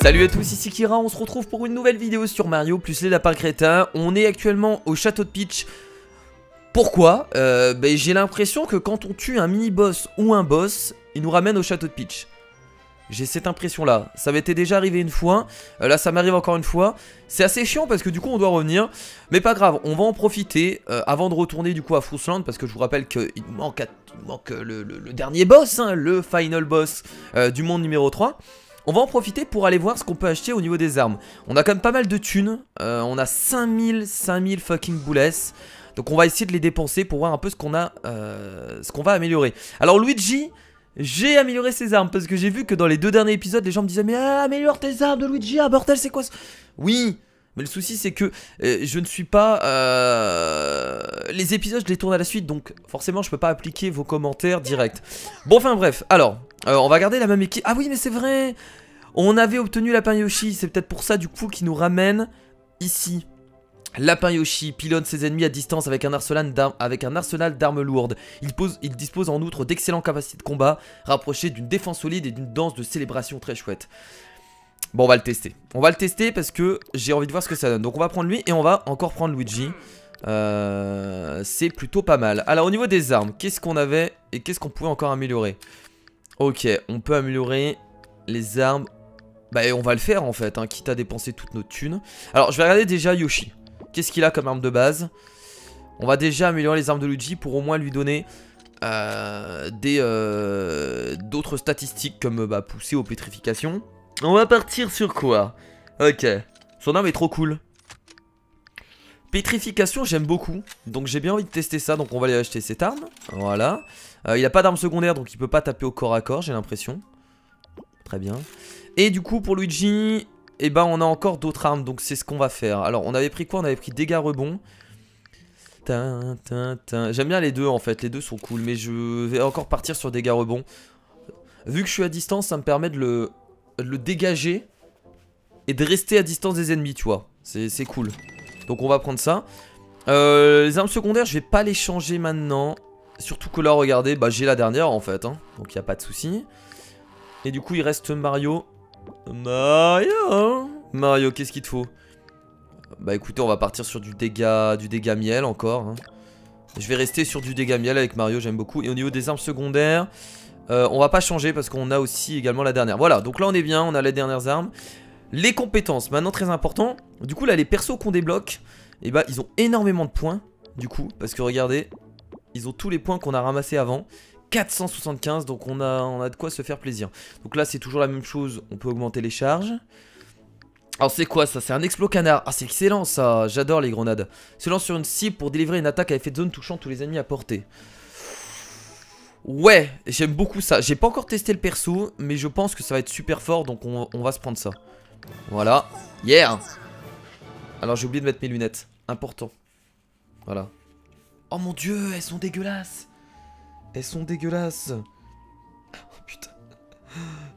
Salut à tous, ici Kira, on se retrouve pour une nouvelle vidéo sur Mario plus les lapins crétins. On est actuellement au château de Peach. Pourquoi j'ai l'impression que quand on tue un mini-boss ou un boss, il nous ramène au château de Peach. J'ai cette impression là, ça m'était déjà arrivé une fois, là ça m'arrive encore une fois. C'est assez chiant parce que du coup on doit revenir. Mais pas grave, on va en profiter avant de retourner du coup à Fruitland. Parce que je vous rappelle qu'il nous manque, le dernier boss, hein, le final boss du monde numéro 3. On va en profiter pour aller voir ce qu'on peut acheter au niveau des armes. On a quand même pas mal de thunes, on a 5000 fucking bullets. Donc on va essayer de les dépenser pour voir un peu ce qu'on a, ce qu'on va améliorer. Alors Luigi, j'ai amélioré ses armes parce que j'ai vu que dans les 2 derniers épisodes, les gens me disaient mais améliore tes armes de Luigi, ah bordel c'est quoi ça? Oui, mais le souci c'est que je ne suis pas... les épisodes je les tourne à la suite, donc forcément je peux pas appliquer vos commentaires direct. Bon enfin bref, alors, on va garder la même équipe. Ah oui mais c'est vrai, on avait obtenu Lapin Yoshi, c'est peut-être pour ça du coup qui nous ramène ici. Lapin Yoshi pilonne ses ennemis à distance avec un arsenal d'armes lourdes. Il dispose en outre d'excellentes capacités de combat, rapprochées d'une défense solide et d'une danse de célébration très chouette. Bon, on va le tester. On va le tester parce que j'ai envie de voir ce que ça donne. Donc on va prendre lui et on va encore prendre Luigi. C'est plutôt pas mal. Alors au niveau des armes, qu'est-ce qu'on avait et qu'est-ce qu'on pouvait encore améliorer? Ok, on peut améliorer les armes. Bah on va le faire en fait, hein, quitte à dépenser toutes nos thunes. Alors je vais regarder déjà Yoshi. Qu'est-ce qu'il a comme arme de base? On va déjà améliorer les armes de Luigi pour au moins lui donner d'autres statistiques comme pousser aux pétrifications. On va partir sur quoi? Ok, son arme est trop cool. Pétrification j'aime beaucoup, donc j'ai bien envie de tester ça, donc on va aller acheter cette arme. Voilà, il a pas d'arme secondaire donc il peut pas taper au corps à corps, j'ai l'impression. Très bien. Et du coup pour Luigi... Et ben on a encore d'autres armes, donc c'est ce qu'on va faire. Alors on avait pris quoi? On avait pris dégâts rebond. J'aime bien les deux en fait, les deux sont cool. Mais je vais encore partir sur dégâts rebond. Vu que je suis à distance, ça me permet de le dégager et de rester à distance des ennemis, tu vois. C'est cool. Donc on va prendre ça. Les armes secondaires, je vais pas les changer maintenant. Surtout que là, regardez, j'ai la dernière en fait, hein. Donc il n'y a pas de souci. Et du coup il reste Mario. Mario, qu'est-ce qu'il te faut? Bah écoutez, on va partir sur du dégât miel encore, hein. Je vais rester sur du dégât miel avec Mario, j'aime beaucoup. Et au niveau des armes secondaires, on va pas changer parce qu'on a aussi également la dernière. Voilà, donc là on est bien, on a les dernières armes. Les compétences, maintenant très important. Du coup là les persos qu'on débloque, ils ont énormément de points. Du coup, parce que regardez, ils ont tous les points qu'on a ramassés avant. 475, donc on a de quoi se faire plaisir. Donc là c'est toujours la même chose, on peut augmenter les charges. Alors c'est quoi ça? C'est un explo canard. Ah c'est excellent ça, j'adore les grenades. Se lance sur une cible pour délivrer une attaque à effet de zone touchant tous les ennemis à portée. Ouais, j'aime beaucoup ça. J'ai pas encore testé le perso, mais je pense que ça va être super fort, donc on va se prendre ça. Voilà, yeah. Alors j'ai oublié de mettre mes lunettes, important. Voilà. Oh mon dieu, elles sont dégueulasses. Elles sont dégueulasses. Oh putain.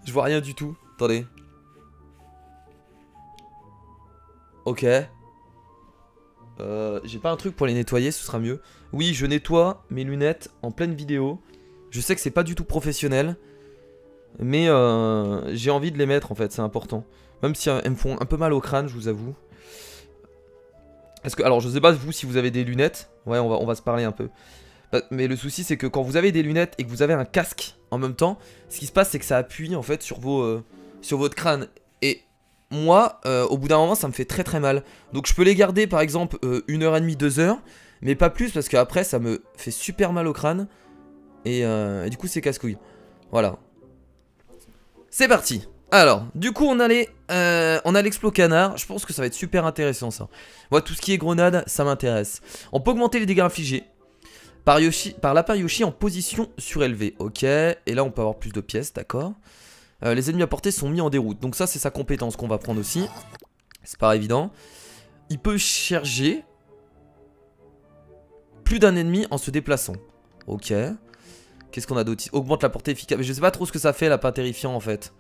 Je vois rien du tout. Attendez. Ok. J'ai pas un truc pour les nettoyer, ce sera mieux. Oui, je nettoie mes lunettes en pleine vidéo. Je sais que c'est pas du tout professionnel. Mais j'ai envie de les mettre en fait, c'est important. Même si elles me font un peu mal au crâne, je vous avoue. Est-ce que, alors je sais pas vous si vous avez des lunettes. Ouais, on va se parler un peu. Mais le souci c'est que quand vous avez des lunettes et que vous avez un casque en même temps, ce qui se passe c'est que ça appuie en fait sur votre crâne. Et moi, au bout d'un moment ça me fait très très mal. Donc je peux les garder par exemple 1h30, 2h, mais pas plus parce qu'après ça me fait super mal au crâne. Et du coup c'est casse-couille. Voilà. C'est parti. Alors, du coup on a l'explo canard. Je pense que ça va être super intéressant ça. Moi tout ce qui est grenade ça m'intéresse. On peut augmenter les dégâts infligés par Lapin Yoshi en position surélevée. Ok, et là on peut avoir plus de pièces, d'accord. Les ennemis à portée sont mis en déroute. Donc ça c'est sa compétence qu'on va prendre aussi. C'est pas évident. Il peut charger plus d'un ennemi en se déplaçant. Ok. Qu'est-ce qu'on a d'autre? Augmente la portée efficace. Mais je sais pas trop ce que ça fait, lapin terrifiant en fait.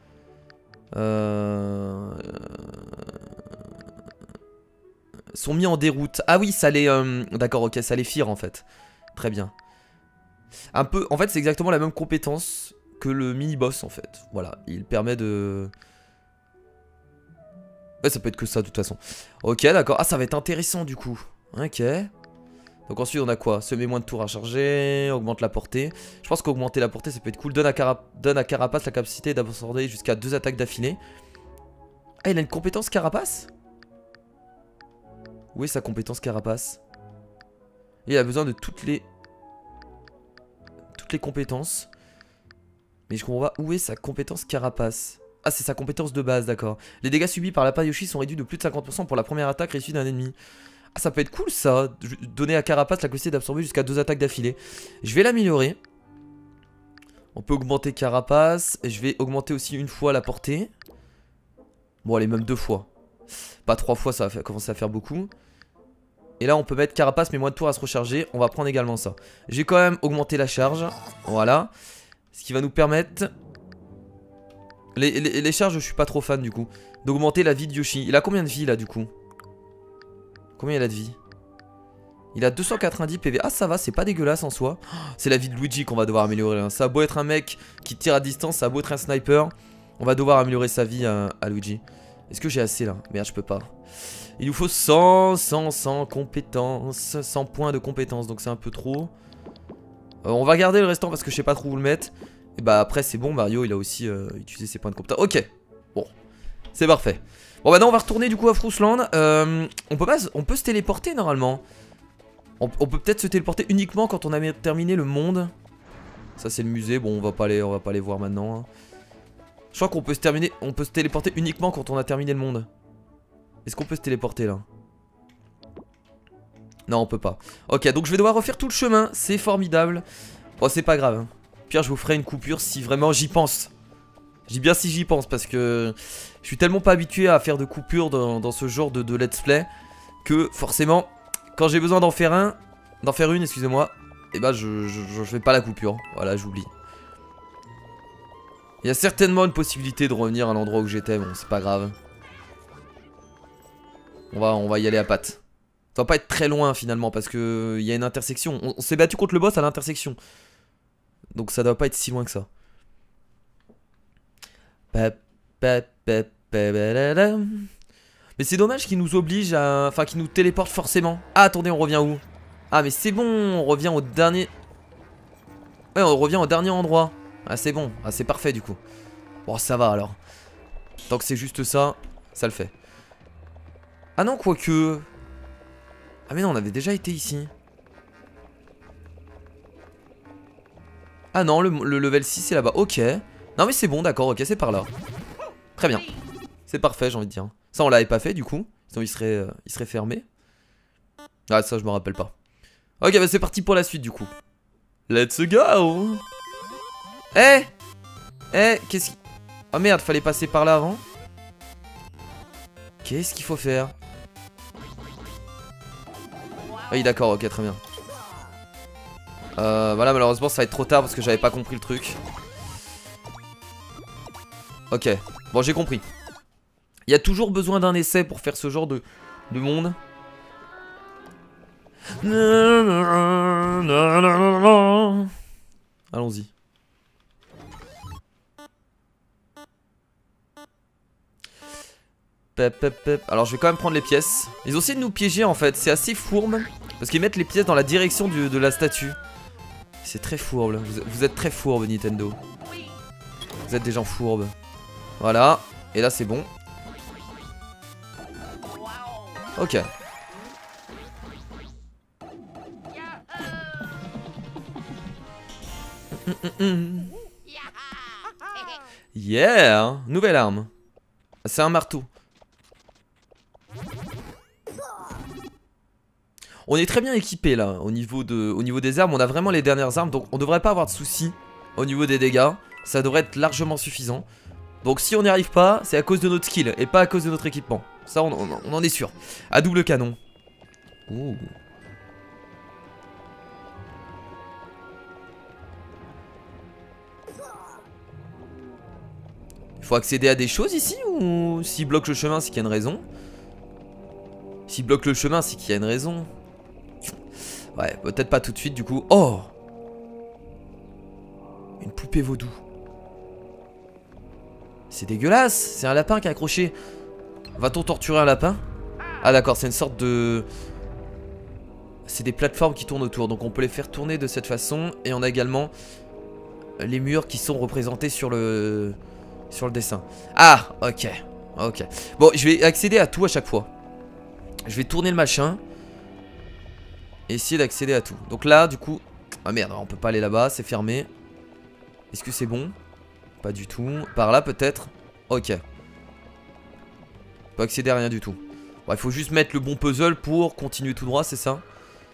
Sont mis en déroute. Ah oui, ça les... D'accord, ok, ça les fire en fait. Très bien. Un peu... En fait, c'est exactement la même compétence que le mini-boss en fait. Voilà, il permet de... Ouais, ça peut être que ça de toute façon. Ok, d'accord. Ah, ça va être intéressant du coup. Ok. Donc ensuite on a quoi? Semer moins de tours à charger, augmente la portée. Je pense qu'augmenter la portée ça peut être cool. Donne à Carapace la capacité d'absorber jusqu'à 2 attaques d'affilée. Ah, il a une compétence Carapace? Où est sa compétence Carapace? Il a besoin de toutes les compétences. Mais je comprends pas où est sa compétence Carapace. Ah, c'est sa compétence de base, d'accord. Les dégâts subis par la paille Yoshi sont réduits de plus de 50% pour la première attaque réussie d'un ennemi. Ah, ça peut être cool ça. Donner à Carapace la capacité d'absorber jusqu'à 2 attaques d'affilée. Je vais l'améliorer. On peut augmenter Carapace. Et je vais augmenter aussi une fois la portée. Bon, allez, même 2 fois. Pas 3 fois, ça va commencer à faire beaucoup. Et là, on peut mettre Carapace, mais moins de tours à se recharger. On va prendre également ça. J'ai quand même augmenté la charge. Voilà. Ce qui va nous permettre... Les charges, je suis pas trop fan du coup. D'augmenter la vie de Yoshi. Il a combien de vie là du coup? Combien il a de vie? Il a 290 PV. Ah, ça va, c'est pas dégueulasse en soi. Oh, c'est la vie de Luigi qu'on va devoir améliorer. Hein. Ça a beau être un mec qui tire à distance, ça a beau être un sniper. On va devoir améliorer sa vie à Luigi. Est-ce que j'ai assez là? Merde, je peux pas. Il nous faut 100 compétences. 100 points de compétences, donc c'est un peu trop. On va garder le restant parce que je sais pas trop où le mettre. Et bah après c'est bon, Mario il a aussi utilisé ses points de compétence. Ok, bon, c'est parfait. Bon, maintenant on va retourner du coup à Fruitland. On peut se téléporter normalement. On peut peut-être se téléporter uniquement quand on a terminé le monde. Ça c'est le musée, bon on va pas aller voir maintenant. Hein. Je crois qu'on peut se téléporter uniquement quand on a terminé le monde. Est-ce qu'on peut se téléporter là? Non, on peut pas. Ok, donc je vais devoir refaire tout le chemin, c'est formidable. Bon, c'est pas grave. Hein. Pire, je vous ferai une coupure si vraiment j'y pense. Je dis bien si j'y pense parce que je suis tellement pas habitué à faire de coupures dans ce genre de let's play que forcément, quand j'ai besoin d'en faire une, excusez-moi, et bah je fais pas la coupure. Voilà, j'oublie. Il y a certainement une possibilité de revenir à l'endroit où j'étais, bon, c'est pas grave. On va y aller à pattes. Ça va pas être très loin finalement parce que il y a une intersection. On s'est battu contre le boss à l'intersection. Donc ça doit pas être si loin que ça. Mais c'est dommage qu'il nous oblige à... Enfin qu'il nous téléporte forcément. Ah attendez, on revient où? Ah mais c'est bon, on revient au dernier... Ouais, on revient au dernier endroit. Ah c'est bon, ah c'est parfait du coup. Bon ça va alors. Tant que c'est juste ça, ça le fait. Ah non, quoique... Ah mais non, on avait déjà été ici. Ah non, le level 6 c'est là-bas, ok. Non mais c'est bon, d'accord, ok, c'est par là. Très bien. C'est parfait, j'ai envie de dire. Ça on l'avait pas fait du coup, sinon il serait fermé. Ah ça je me rappelle pas. Ok, bah c'est parti pour la suite du coup. Let's go. Qu'est-ce qui... Oh merde, fallait passer par là avant. Qu'est-ce qu'il faut faire? Oui d'accord, ok, très bien. Voilà, malheureusement ça va être trop tard parce que j'avais pas compris le truc. Ok, bon j'ai compris. Il y a toujours besoin d'un essai pour faire ce genre de monde. Allons-y. Alors je vais quand même prendre les pièces. Ils ont essayé de nous piéger en fait, c'est assez fourbe. Parce qu'ils mettent les pièces dans la direction de la statue. C'est très fourbe, vous êtes très fourbe Nintendo. Vous êtes des gens fourbes. Voilà, et là c'est bon. Ok. Yeah, nouvelle arme. C'est un marteau. On est très bien équipé là au niveau des armes. On a vraiment les dernières armes, donc on devrait pas avoir de soucis au niveau des dégâts. Ça devrait être largement suffisant. Donc si on n'y arrive pas, c'est à cause de notre skill et pas à cause de notre équipement. Ça on en est sûr. À double canon. Ouh. Il faut accéder à des choses ici ou s'il bloque le chemin c'est qu'il y a une raison? S'il bloque le chemin c'est qu'il y a une raison. Ouais, peut-être pas tout de suite du coup. Oh! Une poupée vaudou. C'est dégueulasse, c'est un lapin qui est accroché. Va-t-on torturer un lapin? Ah d'accord, c'est une sorte de... C'est des plateformes qui tournent autour. Donc on peut les faire tourner de cette façon. Et on a également les murs qui sont représentés sur le dessin. Ah, ok. Ok. Bon, je vais accéder à tout à chaque fois. Je vais tourner le machin. Et essayer d'accéder à tout. Donc là, du coup... Ah merde, on peut pas aller là-bas, c'est fermé. Est-ce que c'est bon? Pas du tout. Par là peut-être? Ok. On peut accéder à rien du tout. Bon, il faut juste mettre le bon puzzle pour continuer tout droit, c'est ça?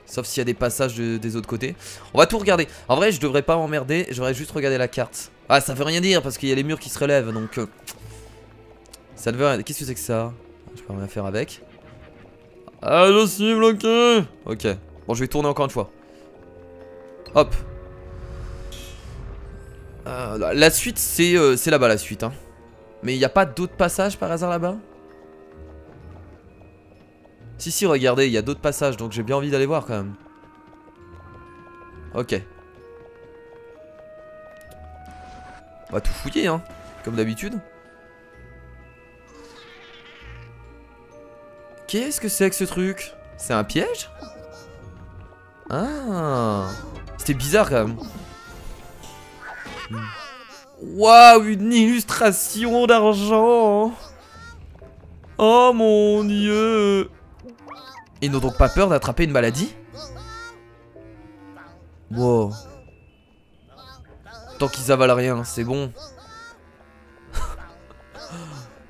Sauf s'il y a des passages des autres côtés. On va tout regarder. En vrai, je devrais pas m'emmerder. Je devrais juste regarder la carte. Ah, ça veut rien dire parce qu'il y a les murs qui se relèvent. Donc, ça ne veut rien. Qu'est-ce que c'est que ça? Je peux rien faire avec. Ah, je suis bloqué. Ok. Bon, je vais tourner encore une fois. Hop. La suite, c'est là-bas la suite. Hein. Mais il n'y a pas d'autres passages par hasard là-bas? Si, regardez, il y a d'autres passages, donc j'ai bien envie d'aller voir quand même. Ok. On va tout fouiller, hein, comme d'habitude. Qu'est-ce que c'est que ce truc? C'est un piège? Ah, c'était bizarre quand même. Waouh, une illustration d'argent. Oh mon dieu. Ils n'ont donc pas peur d'attraper une maladie? Wow. Tant qu'ils avalent rien, c'est bon.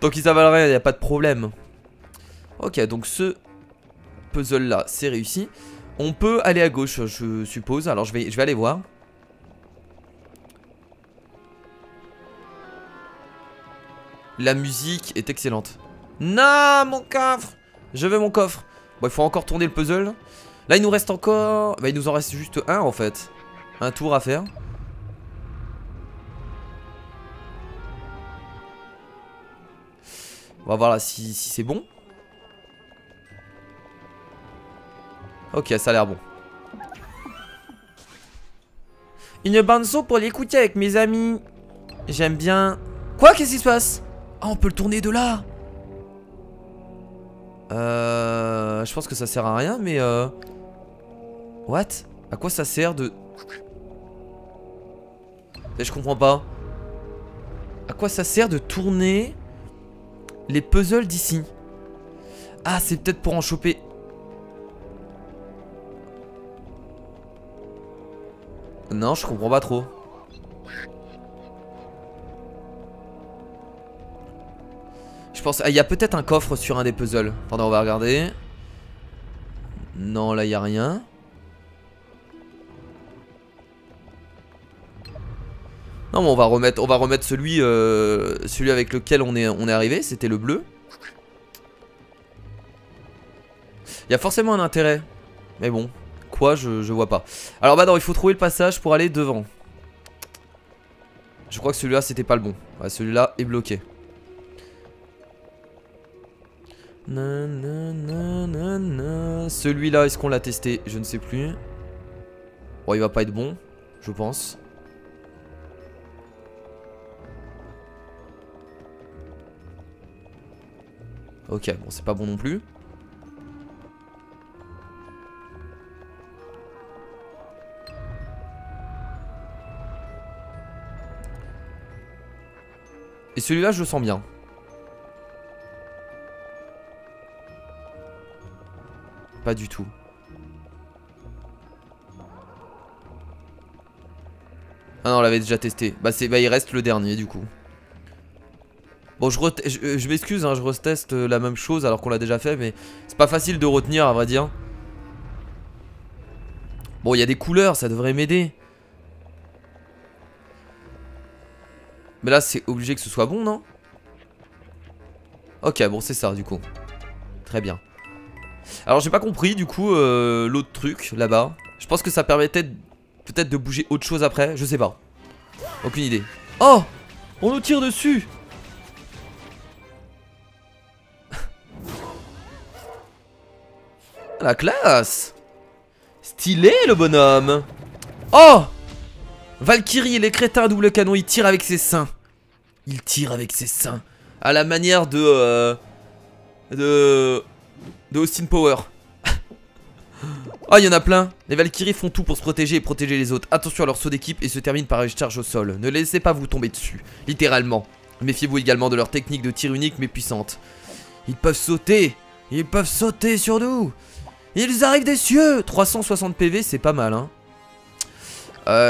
Tant qu'ils avalent rien, il n'y a pas de problème. Ok, donc ce puzzle là, c'est réussi. On peut aller à gauche, je suppose. Alors je vais aller voir. La musique est excellente. Non, mon coffre. Je veux mon coffre. Bon, il faut encore tourner le puzzle. Là, il nous reste encore... Bah, il nous en reste juste un, en fait. Un tour à faire. On va voir là si c'est bon. Ok, ça a l'air bon. Une bande son pour l'écouter avec mes amis. J'aime bien... Quoi? Qu'est-ce qui se passe? Ah, on peut le tourner de là. Je pense que ça sert à rien, mais what? À quoi ça sert de... Je comprends pas. À quoi ça sert de tourner les puzzles d'ici? Ah, c'est peut-être pour en choper. Non, je comprends pas trop. Je pense... Ah, il y a peut-être un coffre sur un des puzzles. Attendez, on va regarder. Non, là, il n'y a rien. Non, mais on va remettre celui avec lequel on est arrivé. C'était le bleu. Il y a forcément un intérêt. Mais bon, quoi, je vois pas. Alors, bah non, il faut trouver le passage pour aller devant. Je crois que celui-là, c'était pas le bon. Ouais, celui-là est bloqué. Celui-là, est-ce qu'on l'a testé? Je ne sais plus. Bon, il va pas être bon, je pense. Ok, bon, c'est pas bon non plus. Et celui-là, je le sens bien. Pas du tout. Ah non, on l'avait déjà testé. Bah, il reste le dernier du coup. Bon, je m'excuse, hein, je reteste la même chose alors qu'on l'a déjà fait, mais c'est pas facile de retenir à vrai dire. Bon, il y a des couleurs, ça devrait m'aider. Mais là, c'est obligé que ce soit bon, non? Ok, bon, c'est ça du coup. Très bien. Alors j'ai pas compris du coup l'autre truc là-bas. Je pense que ça permettait peut-être de bouger autre chose après. Je sais pas. Aucune idée. Oh! On nous tire dessus! La classe! Stylé le bonhomme! Oh! Valkyrie et les crétins à double canon, il tire avec ses seins. Il tire avec ses seins. À la manière de... de Austin Power. Oh, il y en a plein. Les Valkyries font tout pour se protéger et protéger les autres. Attention à leur saut d'équipe et se termine par une charge au sol. Ne laissez pas vous tomber dessus, littéralement. Méfiez-vous également de leur technique de tir unique mais puissante. Ils peuvent sauter. Ils peuvent sauter sur nous. Ils arrivent des cieux. 360 PV, c'est pas mal, hein.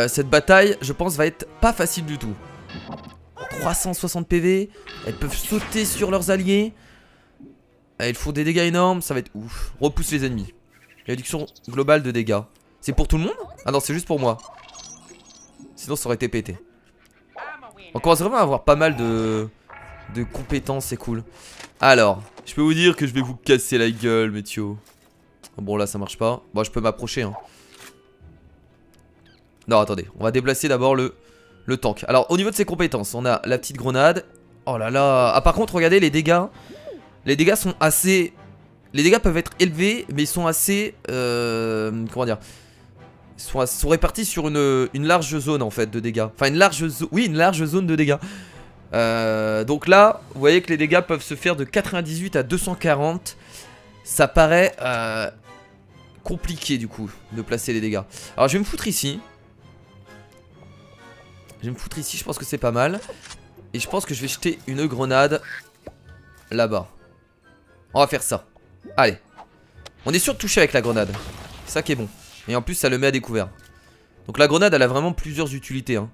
Cette bataille, je pense, va être pas facile du tout. 360 PV. Elles peuvent sauter sur leurs alliés. Elles font des dégâts énormes, ça va être ouf. Repousse les ennemis. Réduction globale de dégâts. C'est pour tout le monde? Ah non, c'est juste pour moi. Sinon ça aurait été pété. On commence vraiment à avoir pas mal de compétences, c'est cool. Alors, je peux vous dire que je vais vous casser la gueule, métio. Bon là ça marche pas. Bon, je peux m'approcher, hein. Non, attendez, on va déplacer d'abord le tank. Alors au niveau de ses compétences, on a la petite grenade. Oh là là. Ah par contre regardez les dégâts. Les dégâts sont assez... Les dégâts peuvent être élevés, mais ils sont assez... comment dire, ils sont répartis sur une large zone en fait de dégâts. Enfin une large zone... Oui, une large zone de dégâts. Donc là, vous voyez que les dégâts peuvent se faire de 98 à 240. Ça paraît compliqué du coup de placer les dégâts. Alors je vais me foutre ici. Je pense que c'est pas mal. Et je pense que je vais jeter une grenade là-bas. On va faire ça. Allez. On est sûr de toucher avec la grenade. C'est ça qui est bon. Et en plus ça le met à découvert. Donc la grenade elle a vraiment plusieurs utilités, hein.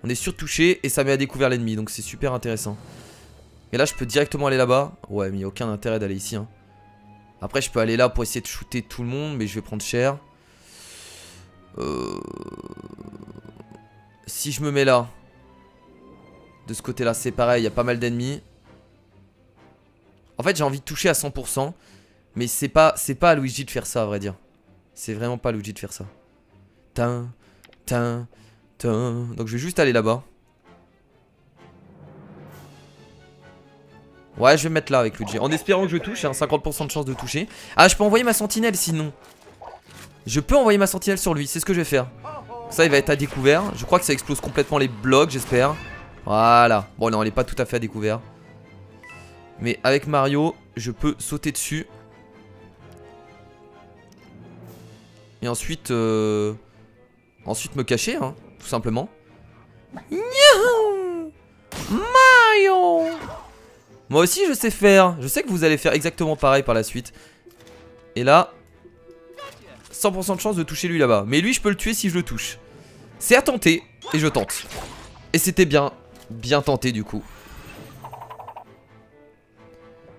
On est sûr de toucher et ça met à découvert l'ennemi. Donc c'est super intéressant. Et là je peux directement aller là-bas. Ouais mais il n'y a aucun intérêt d'aller ici, hein. Après je peux aller là pour essayer de shooter tout le monde. Mais je vais prendre cher. Si je me mets là, de ce côté là c'est pareil, il y a pas mal d'ennemis. En fait j'ai envie de toucher à 100%. Mais c'est pas à Luigi de faire ça à vrai dire. C'est vraiment pas à Luigi de faire ça. Donc je vais juste aller là-bas. Ouais je vais me mettre là avec Luigi. En espérant que je touche, j'ai un 50% de chance de toucher. Ah je peux envoyer ma sentinelle sinon. Je peux envoyer ma sentinelle sur lui, c'est ce que je vais faire. Ça il va être à découvert. Je crois que ça explose complètement les blocs, j'espère. Voilà. Bon non, elle est pas tout à fait à découvert. Mais avec Mario, je peux sauter dessus. Et ensuite ensuite me cacher, hein, tout simplement. Youhou Mario. Moi aussi je sais faire. Je sais que vous allez faire exactement pareil par la suite. Et là 100% de chance de toucher lui là-bas. Mais lui je peux le tuer si je le touche. C'est à tenter. Et je tente. Et c'était bien tenté du coup.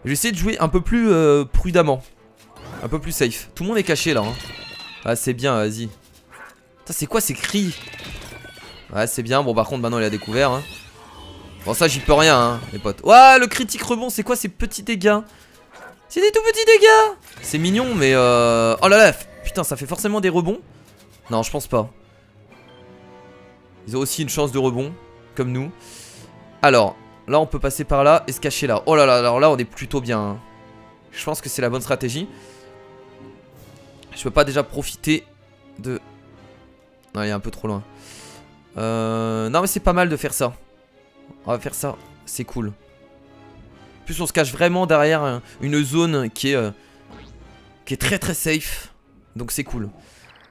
Je vais essayer de jouer un peu plus prudemment. Un peu plus safe. Tout le monde est caché là, hein. Ah c'est bien, vas-y. C'est quoi ces cris? Ouais c'est bien, bon par contre maintenant il a découvert, hein. Bon ça j'y peux rien, hein les potes. Ouah le critique rebond, c'est quoi ces petits dégâts? C'est des tout petits dégâts. C'est mignon mais oh là là. Putain ça fait forcément des rebonds. Non je pense pas. Ils ont aussi une chance de rebond. Comme nous. Alors là on peut passer par là et se cacher là. Oh là là, alors là on est plutôt bien, hein. Je pense que c'est la bonne stratégie. Je peux pas déjà profiter de... Non il est un peu trop loin. Non mais c'est pas mal de faire ça. On va faire ça, c'est cool. En plus on se cache vraiment derrière une zone qui est très très safe. Donc c'est cool.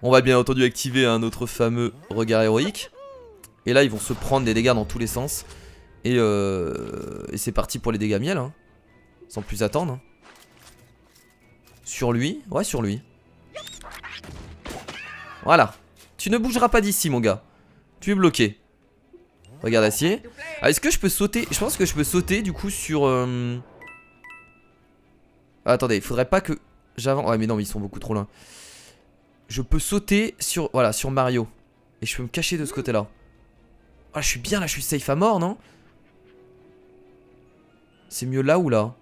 On va bien entendu activer notre fameux regard héroïque. Et là ils vont se prendre des dégâts dans tous les sens. Et c'est parti pour les dégâts miel, hein. Sans plus attendre. Sur lui, ouais sur lui. Voilà. Tu ne bougeras pas d'ici mon gars. Tu es bloqué. Regarde acier. Ah, est-ce que je peux sauter? Je pense que je peux sauter du coup sur... Ah, attendez, il faudrait pas que j'avance. Ouais mais non mais ils sont beaucoup trop loin. Je peux sauter sur... Voilà, sur Mario. Et je peux me cacher de ce côté là. Ah je suis bien là, je suis safe à mort non? C'est mieux là ou là?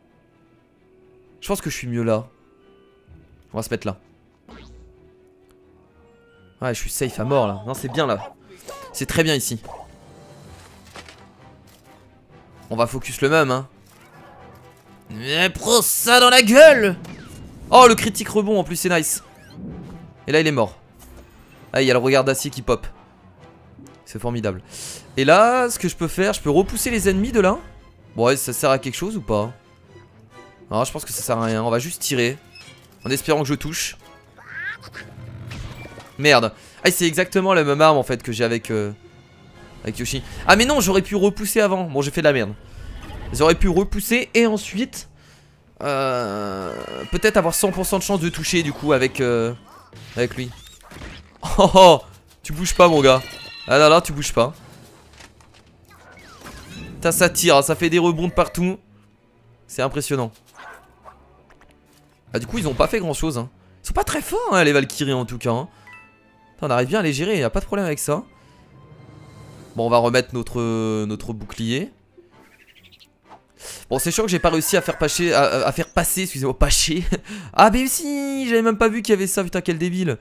Je pense que je suis mieux là. On va se mettre là. Ouais je suis safe à mort là. Non c'est bien là. C'est très bien ici. On va focus le même hein. Mais prends ça dans la gueule. Oh le critique rebond en plus c'est nice. Et là il est mort. Ah il y a le regard d'acier qui pop. C'est formidable. Et là ce que je peux faire, je peux repousser les ennemis de là. Bon ouais ça sert à quelque chose ou pas? Non, je pense que ça sert à rien. On va juste tirer. En espérant que je touche. Merde. Ah, c'est exactement la même arme en fait que j'ai avec Yoshi. Ah mais non, j'aurais pu repousser avant. Bon, j'ai fait de la merde. J'aurais pu repousser et ensuite peut-être avoir 100% de chance de toucher du coup avec lui. Oh, oh, tu bouges pas mon gars. Ah là là, tu bouges pas. Putain, ça tire, ça fait des rebonds de partout. C'est impressionnant. Ah du coup ils ont pas fait grand chose hein. Ils sont pas très forts hein, les Valkyries en tout cas hein. On arrive bien à les gérer, y a pas de problème avec ça. Bon, on va remettre notre bouclier. Bon, c'est sûr que j'ai pas réussi à faire passer, excusez-moi, passer. Ah, mais si, j'avais même pas vu qu'il y avait ça, putain, quel débile.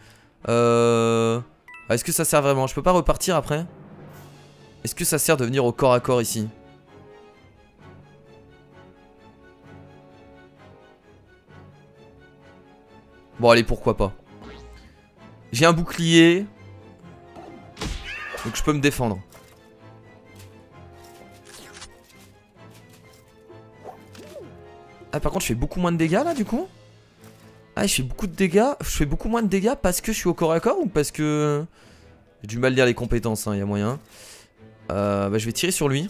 Est-ce que ça sert vraiment? Je peux pas repartir après? Est-ce que ça sert de venir au corps à corps ici? Bon, allez, pourquoi pas. J'ai un bouclier. Donc je peux me défendre. Ah, par contre je fais beaucoup moins de dégâts là du coup. Ah, je fais beaucoup de dégâts. Je fais beaucoup moins de dégâts parce que je suis au corps à corps ou parce que... J'ai du mal à lire les compétences hein, y a moyen. Bah je vais tirer sur lui.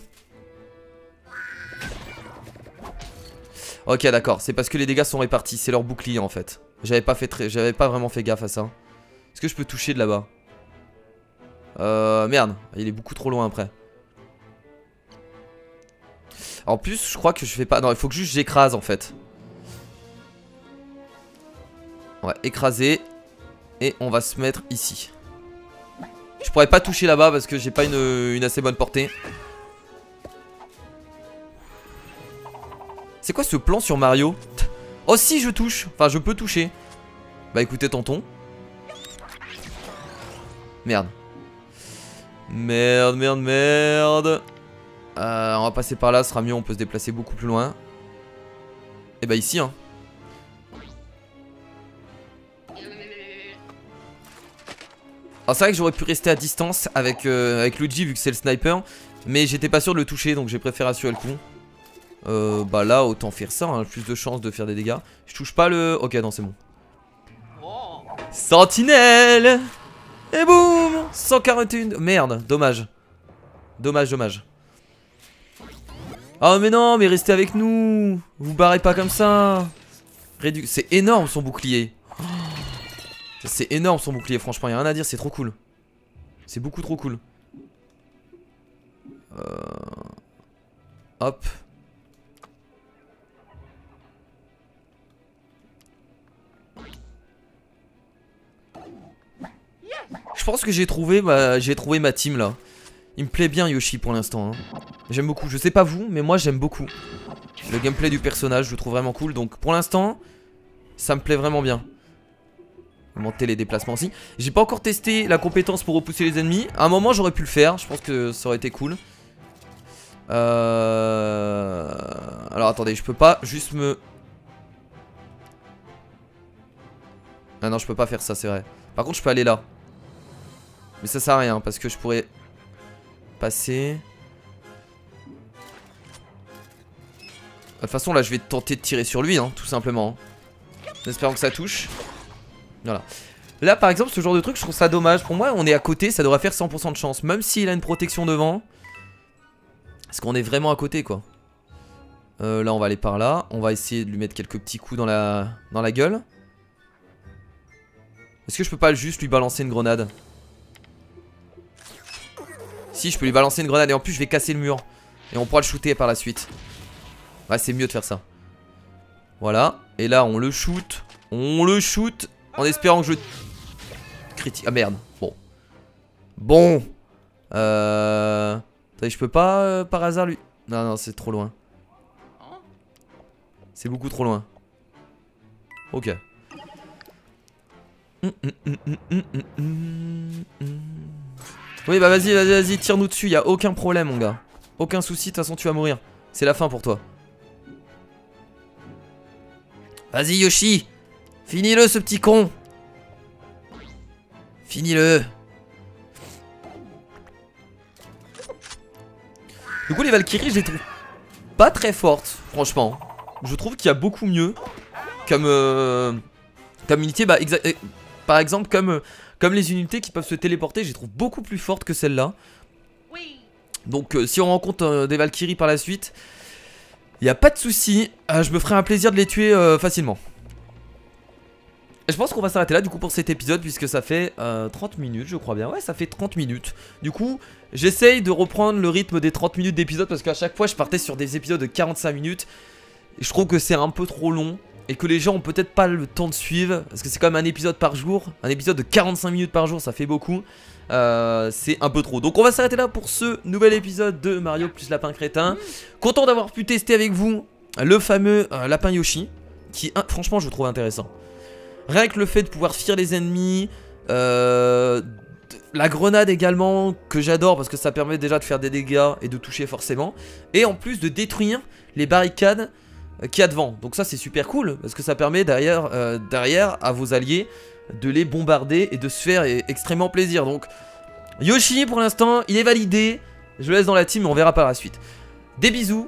Ok d'accord, c'est parce que les dégâts sont répartis. C'est leur bouclier en fait. J'avais pas vraiment fait gaffe à ça. Est-ce que je peux toucher de là-bas? Merde, il est beaucoup trop loin après. En plus, je crois que je fais pas... Non, il faut que juste j'écrase en fait. On va écraser. Et on va se mettre ici. Je pourrais pas toucher là-bas parce que j'ai pas une assez bonne portée. C'est quoi ce plan sur Mario? Oh si, je touche. Enfin, je peux toucher. Bah écoutez, tonton. Merde. Merde, merde, merde. On va passer par là, ce sera mieux, on peut se déplacer beaucoup plus loin. Et bah ici hein. Alors c'est vrai que j'aurais pu rester à distance avec Luigi vu que c'est le sniper. Mais j'étais pas sûr de le toucher donc j'ai préféré assurer le coup. Bah là autant faire ça hein, plus de chances de faire des dégâts. Je touche pas le... Ok non c'est bon. Sentinelle. Et boum 141. Merde, dommage. Dommage, dommage. Oh mais non, mais restez avec nous. Vous barrez pas comme ça. C'est énorme son bouclier. C'est énorme son bouclier, franchement, y'a rien à dire, c'est trop cool. C'est beaucoup trop cool. Hop. Je pense que j'ai trouvé ma team là. Il me plaît bien Yoshi pour l'instant hein. J'aime beaucoup, je sais pas vous mais moi j'aime beaucoup. Le gameplay du personnage je le trouve vraiment cool. Donc pour l'instant ça me plaît vraiment bien. Monter les déplacements aussi. J'ai pas encore testé la compétence pour repousser les ennemis. À un moment j'aurais pu le faire, je pense que ça aurait été cool. Alors attendez, je peux pas juste me... Ah non je peux pas faire ça c'est vrai. Par contre je peux aller là. Mais ça sert à rien parce que je pourrais passer. De toute façon là je vais tenter de tirer sur lui hein, tout simplement. En espérant que ça touche. Voilà. Là par exemple ce genre de truc je trouve ça dommage. Pour moi on est à côté, ça devrait faire 100% de chance. Même s'il a une protection devant. Parce qu'on est vraiment à côté quoi. Là on va aller par là. On va essayer de lui mettre quelques petits coups dans la gueule. Est-ce que je peux pas juste lui balancer une grenade? Si je peux lui balancer une grenade et en plus je vais casser le mur. Et on pourra le shooter par la suite. Ouais c'est mieux de faire ça. Voilà. Et là on le shoot. On le shoot. En espérant que je critique. Ah merde. Bon. Bon. Attendez, je peux pas par hasard lui. Non non c'est trop loin. C'est beaucoup trop loin. Ok. Oui bah vas-y, vas-y, vas-y, tire-nous dessus, y'a aucun problème mon gars. Aucun souci, de toute façon tu vas mourir. C'est la fin pour toi. Vas-y Yoshi. Finis-le ce petit con. Finis-le. Du coup les Valkyries je les trouve pas très fortes, franchement. je trouve qu'il y a beaucoup mieux comme unité. Bah, par exemple, comme les unités qui peuvent se téléporter, je les trouve beaucoup plus fortes que celles-là. Donc si on rencontre des Valkyries par la suite, il n'y a pas de souci, je me ferai un plaisir de les tuer facilement. Et je pense qu'on va s'arrêter là du coup pour cet épisode, puisque ça fait 30 minutes je crois bien. Ouais, ça fait 30 minutes. Du coup j'essaye de reprendre le rythme des 30 minutes d'épisode, parce qu'à chaque fois je partais sur des épisodes de 45 minutes. Et je trouve que c'est un peu trop long et que les gens ont peut-être pas le temps de suivre, parce que c'est quand même un épisode par jour. Un épisode de 45 minutes par jour, ça fait beaucoup. C'est un peu trop. Donc on va s'arrêter là pour ce nouvel épisode de Mario plus Lapin Crétin. Content d'avoir pu tester avec vous le fameux Lapin Yoshi, qui franchement je trouve intéressant. Rien que le fait de pouvoir fuir les ennemis, la grenade également, que j'adore parce que ça permet déjà de faire des dégâts et de toucher forcément. Et en plus de détruire les barricades qu'il y a devant. Donc ça c'est super cool, parce que ça permet derrière à vos alliés de les bombarder et de se faire extrêmement plaisir. Donc Yoshi pour l'instant il est validé. Je le laisse dans la team mais on verra par la suite. Des bisous,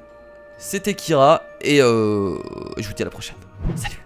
c'était Kira et je vous dis à la prochaine. Salut.